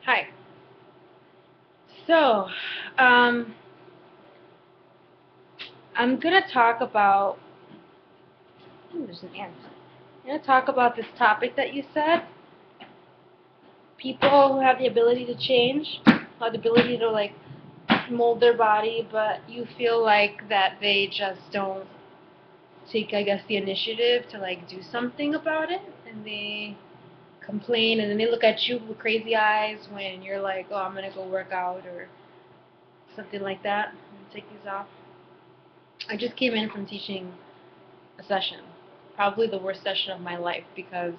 Hi. So, um, I'm gonna talk about. Ooh, there's an ant. I'm gonna talk about this topic that you said. People who have the ability to change, have the ability to mold their body, but you feel like that they just don't take, I guess, the initiative to do something about it, and they complain, and then they look at you with crazy eyes when you're like, oh, I'm gonna go work out or something like that. And take these off. I just came in from teaching a session, probably the worst session of my life because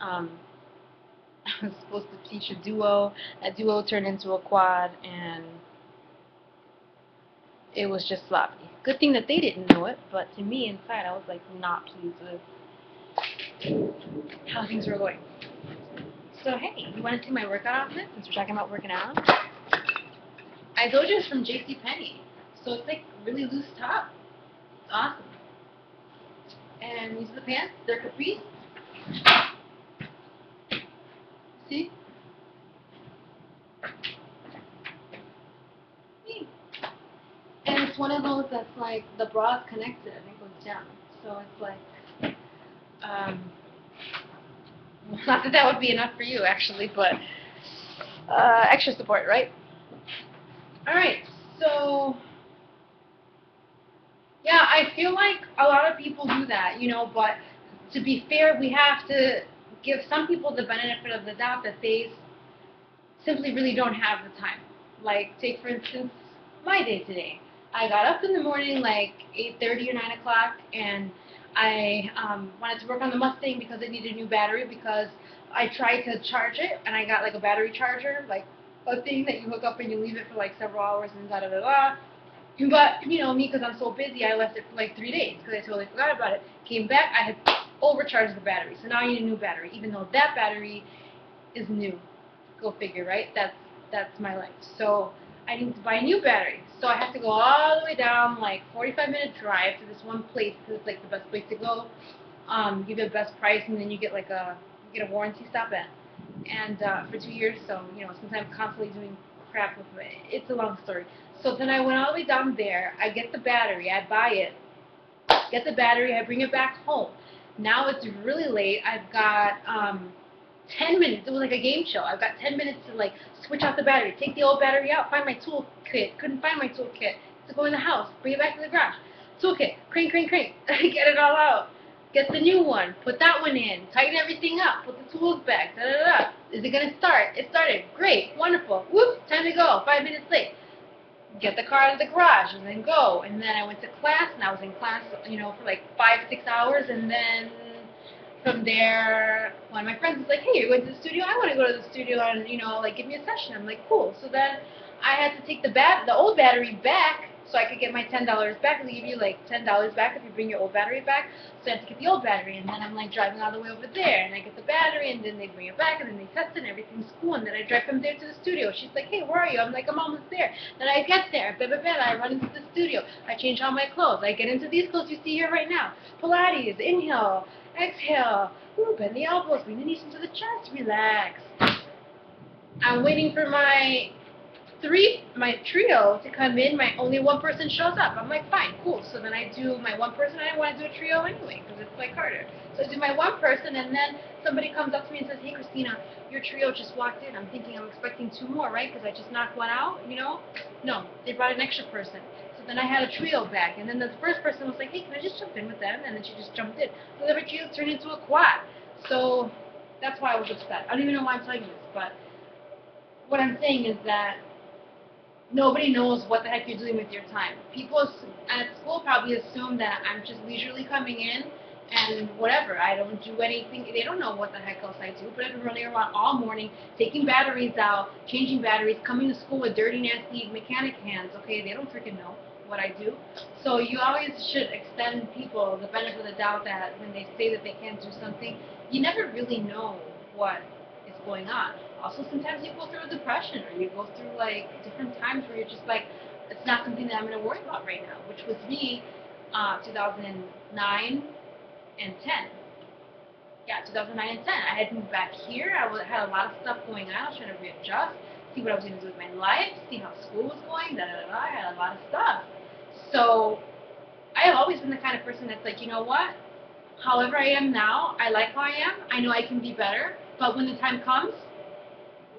um, I was supposed to teach a duo. That duo turned into a quad, and it was just sloppy. Good thing that they didn't know it, but to me inside, I was not pleased with how things were going. So hey, you want to see my workout outfit since we're talking about working out? I told you it's from JCPenney, so it's really loose top. It's awesome. And these are the pants. They're capris. See? And it's one of those that's the bra's connected and it goes down. So it's um, not that that would be enough for you actually, but extra support, right? Alright, so yeah, I feel like a lot of people do that, but to be fair, we have to give some people the benefit of the doubt that they simply really don't have the time. Like, take for instance my day today. I got up in the morning 8:30 or 9 o'clock, and I wanted to work on the Mustang because it needed a new battery because I tried to charge it, and I got a battery charger, a thing that you hook up and you leave it for several hours and da da da da. But, me, because I'm so busy, I left it for 3 days because I totally forgot about it. Came back, I had overcharged the battery, so now I need a new battery, even though that battery is new. Go figure, right? That's my life. So I need to buy a new battery. So I have to go all the way down, 45-minute drive to this one place because it's the best place to go. Give you the best price, and then you get you get a warranty stop at, and for 2 years. So since I'm constantly doing crap with it, it's a long story. So then I went all the way down there. I get the battery. I buy it. Get the battery. I bring it back home. Now it's really late. I've got 10 minutes. It was like a game show. I've got 10 minutes to switch out the battery, take the old battery out, find my toolkit. Couldn't find my toolkit. To go in the house, bring it back to the garage. Toolkit, crank, crank, crank. Get it all out. Get the new one. Put that one in. Tighten everything up. Put the tools back. Da da da. Is it gonna start? It started. Great. Wonderful. Whoop. Time to go. 5 minutes late. Get the car out of the garage and then go. And then I went to class, and I was in class, for 5, 6 hours, and then from there, one of my friends was like, hey, you're going to the studio? I want to go to the studio and, give me a session. I'm like, cool. So then I had to take the old battery back so I could get my $10 back. They give you $10 back if you bring your old battery back. So I had to get the old battery, and then I'm driving all the way over there, and I get the battery, and then they bring it back, and then they test it, and everything's cool, and then I drive from there to the studio. She's like, hey, where are you? I'm like, I'm almost there. Then I get there, blah, blah, blah, I run into the studio. I change all my clothes. I get into these clothes you see here right now. Pilates, inhale, exhale. Ooh, bend the elbows, bring the knees into the chest, relax. I'm waiting for my trio to come in. My only one person shows up. I'm like, fine, cool. So then I do my one person. I didn't want to do a trio anyway because it's harder. So I do my one person, and then somebody comes up to me and says, hey, Christina, your trio just walked in. I'm thinking I'm expecting two more, right? Because I just knocked one out. No, they brought an extra person. So then I had a trio back, and then the first person was like, hey, can I just jump in with them? And then she just jumped in. So the trio turned into a quad. So that's why I was upset. I don't even know why I'm telling you this, but what I'm saying is that nobody knows what the heck you're doing with your time. People at school probably assume that I'm just leisurely coming in and whatever. I don't do anything. They don't know what the heck else I do, but I've been running around all morning, taking batteries out, changing batteries, coming to school with dirty, nasty mechanic hands. Okay, they don't freaking know what I do. So you always should extend people the benefit of the doubt that when they say that they can't do something, you never really know what is going on. Also, sometimes you go through a depression, or you go through different times where you're just it's not something that I'm going to worry about right now, which was me, 2009 and 10. Yeah, 2009 and 10. I had moved back here. Had a lot of stuff going on. I was trying to readjust, see what I was going to do with my life, see how school was going, da da da da. I had a lot of stuff. So I have always been the kind of person that's like, you know what? However I am now, I like how I am. I know I can be better, but when the time comes,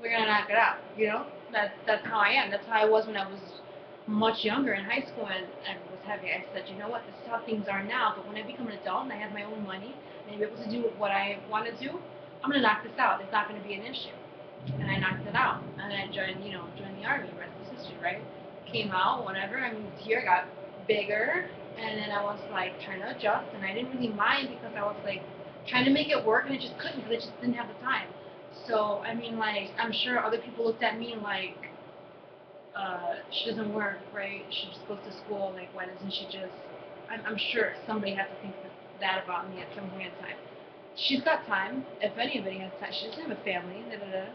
we're gonna knock it out. You know, that's how I am. That's how I was when I was much younger in high school, and I was happy. I said, you know what, this is how things are now. But when I become an adult and I have my own money and I'm able to do what I want to do, I'm gonna knock this out. It's not gonna be an issue. And I knocked it out. And I joined the army. The rest is history, right? Came out, whatever. I moved here, got bigger, and then I was like trying to adjust, and I didn't really mind because I was like trying to make it work, and it just couldn't because I just didn't have the time. So I mean, like, I'm sure other people looked at me like, she doesn't work, right? She just goes to school. Like, why doesn't she just? I'm sure somebody had to think that about me at some point in time. She's got time. If anybody has time, she doesn't have a family. Da da da.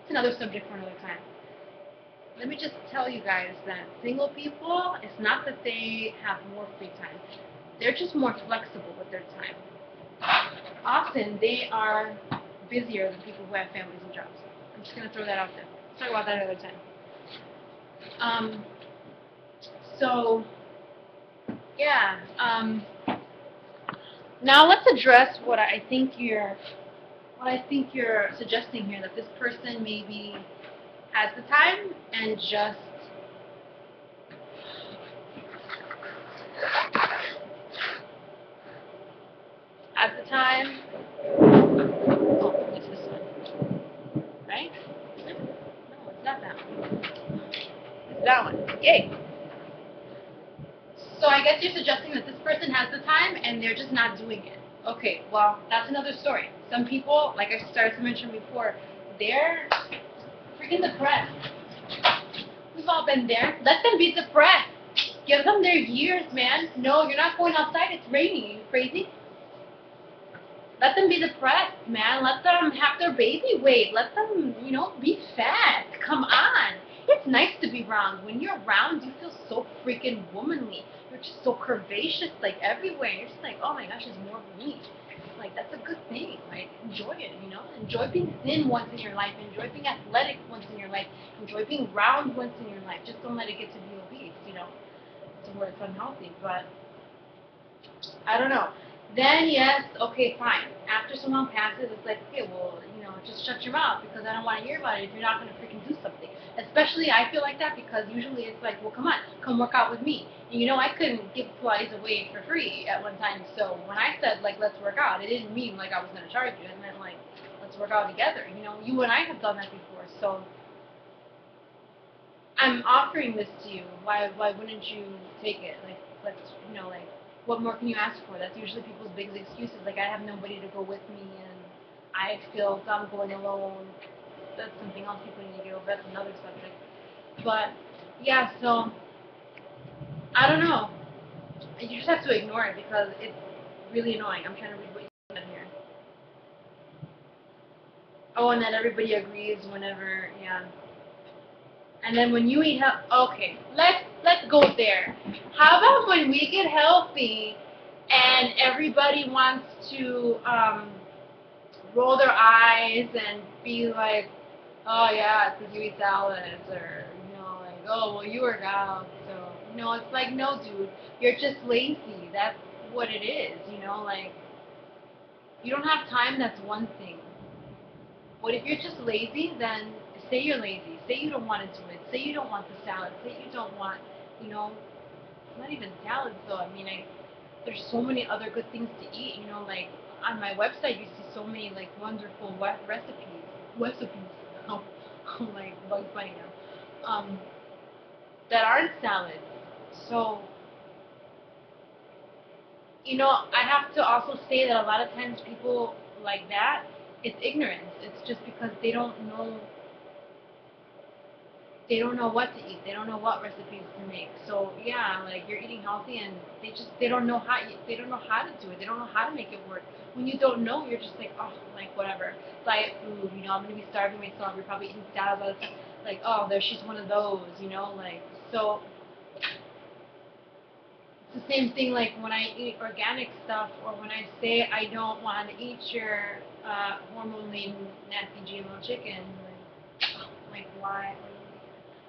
It's another subject for another time. Let me just tell you guys that single people, it's not that they have more free time. They're just more flexible with their time. Often they are busier than people who have families and jobs. I'm just going to throw that out there. Let's talk about that another time. Um, so, yeah. Now let's address what I think you're suggesting here, that this person maybe has the time and just at the time. Oh, it's this one, right? No, it's not that one. It's that one. Yay! So I guess you're suggesting that this person has the time and they're just not doing it. Okay, well, that's another story. Some people, like I started to mention before, they're freaking depressed. We've all been there. Let them be depressed. Give them their years, man. No, you're not going outside. It's raining. Are you crazy? Let them be depressed, man. Let them have their baby weight. Let them, be fat. Come on. It's nice to be round. When you're round, you feel so freaking womanly. You're just so curvaceous, like, everywhere. You're just like, oh my gosh, there's more of me. Like, that's a good thing. Like, enjoy it, Enjoy being thin once in your life. Enjoy being athletic once in your life. Enjoy being round once in your life. Just don't let it get to be obese, to where it's unhealthy. But I don't know. Then yes, okay, fine. After so long passes, it's like, okay, well, just shut your mouth because I don't want to hear about it if you're not going to freaking do something. Especially I feel like that because usually it's like, well, come on, come work out with me. And I couldn't give Pilates away for free at one time. So when I said like let's work out, it didn't mean like I was going to charge you. It meant like let's work out together. You and I have done that before. So I'm offering this to you. Why wouldn't you take it? Like, like, what more can you ask for? That's usually people's biggest excuses. Like, I have nobody to go with me, and I feel dumb going alone. That's something else people need to get over. That's another subject. But, yeah, so, I don't know. You just have to ignore it because it's really annoying. I'm trying to read what you said here. Oh, and then everybody agrees whenever, yeah. And then when you eat okay, let's go there. How about when we get healthy and everybody wants to roll their eyes and be like, oh yeah, because you eat salads, or like, oh well you work out, so it's like, no dude, you're just lazy. That's what it is, like, you don't have time. That's one thing. What if you're just lazy? Then say you're lazy. Say you don't want to do it. Say you don't want the salad. Say you don't want, not even salads though. I mean, there's so many other good things to eat. Like on my website, you see so many like wonderful recipes. Recipes. Oh, I'm like Bugs Bunny now. That aren't salads. So, I have to also say that a lot of times people like that, it's ignorance. It's just because they don't know what to eat. They don't know what recipes to make. So yeah, like you're eating healthy, and they don't know how to do it. They don't know how to make it work. When you don't know, you're just like, oh, like whatever, diet food. I'm gonna be starving myself. You're probably eating salads all the time. Like, oh, she's one of those. Like, so It's the same thing like when I eat organic stuff or when I say I don't want to eat your hormone-laden nasty GMO chicken. Like why?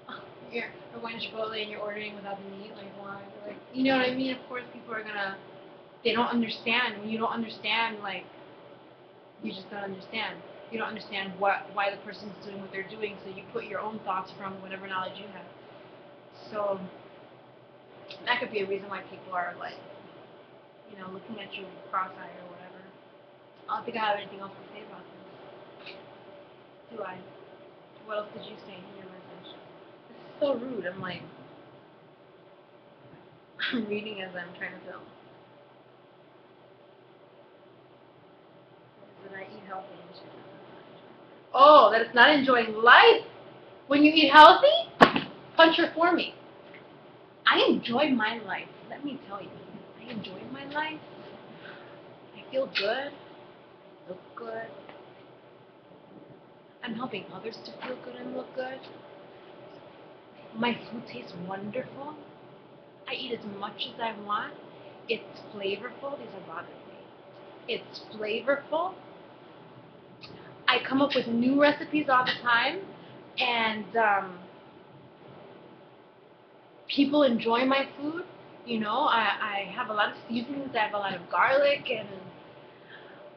Or going to Chipotle and you're ordering without the meat. Like why? Like you know what I mean? Of course, people are gonna. They don't understand. When you don't understand, like you just don't understand. You don't understand why the person's doing what they're doing. So you put your own thoughts from whatever knowledge you have. So that could be a reason why people are like, looking at you cross-eyed or whatever. I don't think I have anything else to say about this. Do I? What else did you say in your message? This is so rude. I'm like, I'm reading as I'm trying to film. That I eat healthy and shit. Oh, that it's not enjoying life when you eat healthy? Punch her for me. I enjoy my life. Let me tell you. I enjoy my life. I feel good. Look good. I'm helping others to feel good and look good. My food tastes wonderful. I eat as much as I want. It's flavorful. These are bothering me. It's flavorful. I come up with new recipes all the time, and people enjoy my food. I have a lot of seasonings. I have a lot of garlic, and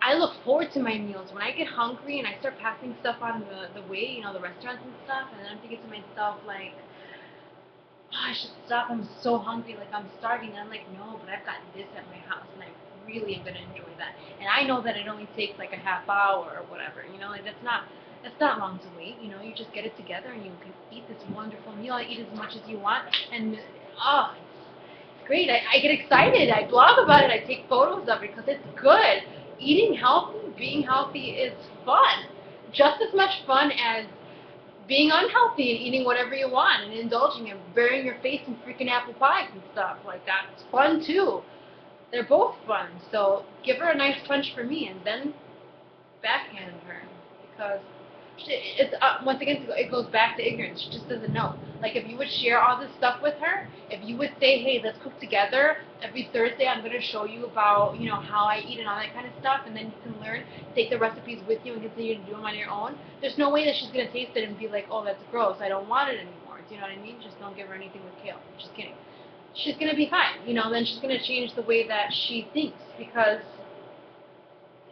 I look forward to my meals. When I get hungry and I start passing stuff on the way, the restaurants and stuff, and then I'm thinking to myself, like, oh, I should stop. I'm so hungry. Like, I'm starving. And I'm like, no, but I've got this at my house, and I really am going to enjoy that. And I know that it only takes, like, a half hour or whatever. Like, that's not long to wait. You just get it together, and you can eat this wonderful meal. I eat as much as you want, and, oh, it's great. I get excited. I blog about it. I take photos of it because it's good. Eating healthy, being healthy is fun. Just as much fun as being unhealthy and eating whatever you want and indulging and burying your face in freaking apple pies and stuff. Like, that's fun too. They're both fun. So give her a nice punch for me and then backhand her. Because it's once again, it goes back to ignorance. She just doesn't know. Like, if you would share all this stuff with her, if you would say, hey, let's cook together every Thursday, I'm going to show you about how I eat and all that kind of stuff, and then you can learn, take the recipes with you and continue to do them on your own. There's no way that she's going to taste it and be like, oh, that's gross, I don't want it anymore. Do you know what I mean? Just don't give her anything with kale. Just kidding. She's going to be fine. Then she's going to change the way that she thinks, because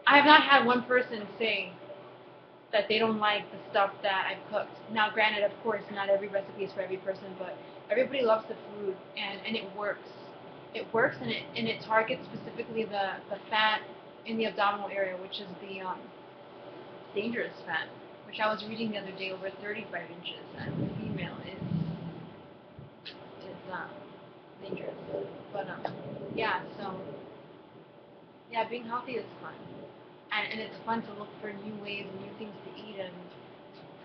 I have not had one person say that they don't like the stuff that I've cooked. Now, granted, of course, not every recipe is for every person, but everybody loves the food, and it works. It works, and it targets specifically the fat in the abdominal area, which is the dangerous fat, which I was reading the other day, over 35 inches as a female is dangerous. But yeah, so yeah, being healthy is fun. And it's fun to look for new ways and new things to eat and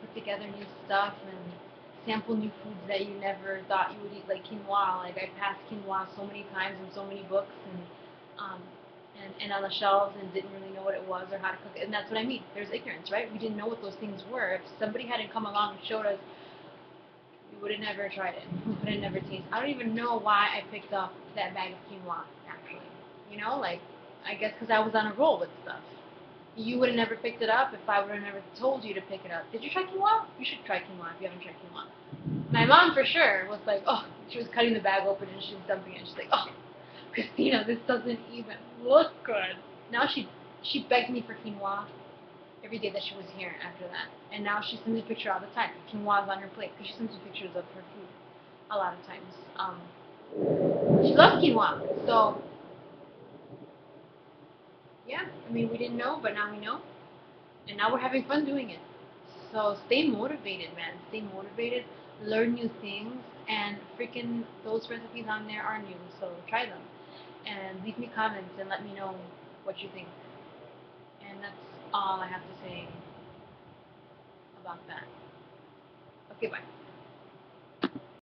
put together new stuff and sample new foods that you never thought you would eat, like quinoa. Like, I passed quinoa so many times in so many books and on the shelves and didn't really know what it was or how to cook it. And that's what I mean. There's ignorance, right? We didn't know what those things were. If somebody hadn't come along and showed us, we would have never tried it. We would have never tasted it. I don't even know why I picked up that bag of quinoa, actually. Like, I guess because I was on a roll with stuff. You would have never picked it up if I would have never told you to pick it up. Did you try quinoa? You should try quinoa if you haven't tried quinoa. My mom, for sure, was like, oh, she was cutting the bag open and she was dumping it. She's like, oh, Christina, this doesn't even look good. Now she begged me for quinoa every day that she was here after that. And now she sends me a picture all the time. Quinoa's on her plate because she sends me pictures of her food a lot of times. She loves quinoa. So, yeah, I mean, we didn't know, but now we know. And now we're having fun doing it. So stay motivated, man. Stay motivated. Learn new things. And freaking those recipes on there are new. So try them. And leave me comments and let me know what you think. And that's all I have to say about that. Okay, bye.